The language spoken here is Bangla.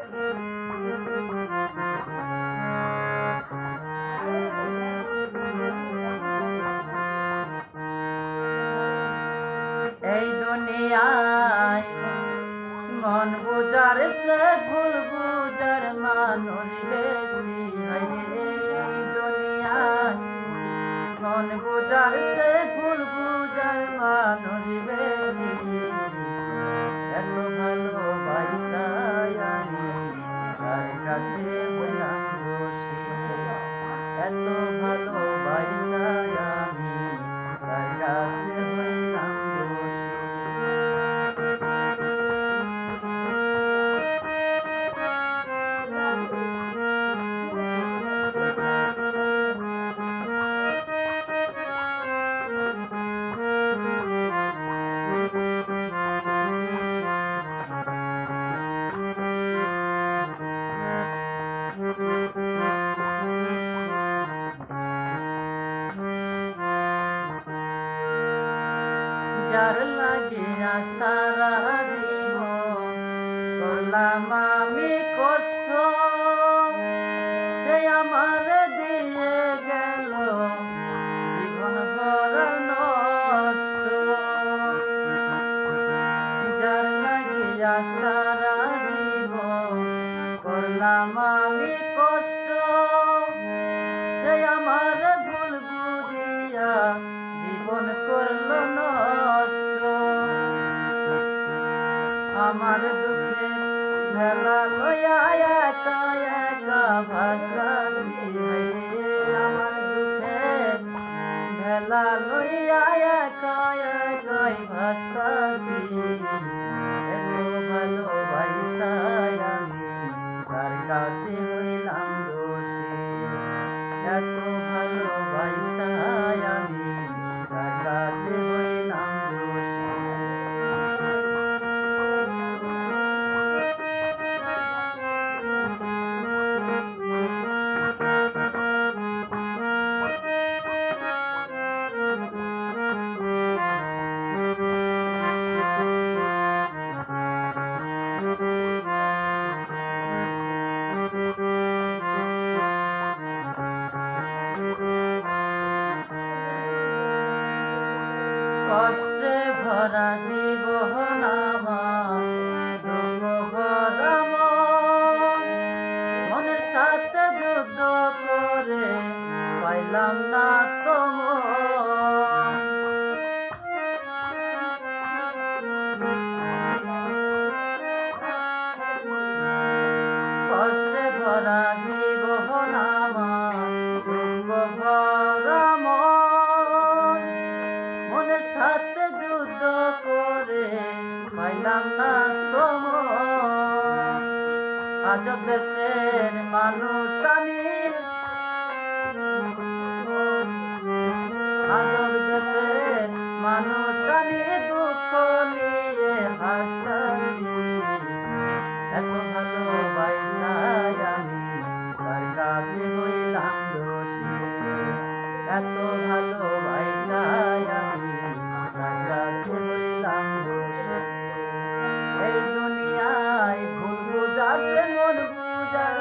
এই দুনিয়ায় মন বুঝার সে ভুল বুঝার মানুষ বেশি। এই দুনিয়ায় মন বুঝার সে ভুল বুঝার মানুষ বেশি। এত ভালোবাসায় আমি তার কাছে হইলাম দোষী। এত ভালোবাসায় আমি তার কাছে হইলাম দোষী। যার লাগিয়া সারা জীবন করলাম আমি কষ্ট, সে আমার দিয়ে গেল জীবন ভর নষ্ট। যার লাগিয়া সারা জীবন করলাম আমি কষ্ট, সে আমার ভুল বুঝিয়া জীবন করল নষ্ট। আমার দুঃখে ভেলা লইয়া একা একা ভাসাছি। আমার দুঃখে ভেলা লইয়া একা একাই ভাসাছি। এত ভালোবাসায় আমি তার কাছে হইলাম দোষী। এত ভালোবাসায় আমি তার কাছে হইলাম দোষী। কষ্টে ভরা জীবন আমার, দুঃখ ভরা মন, মনের সাথে যুদ্ধ করে পাইলাম না তো মন। কষ্টে ভরা জীবন আমার, দুঃখ ভরা মন, মনের সাথে যুদ্ধ করে পাইলাম না তো মন। আজব দেশের মানুষ আমি, আজব দেশের মানুষ আমি, দুঃখ নিয়ে হাসতাছি। এত ভালোবাসায় আমি তার কাছে হইলাম দোষী। এত ভালোবাসায় আমি তার কাছে হইলাম দোষী। এই দুনিয়ায় ভুল বুঝার মন বুঝার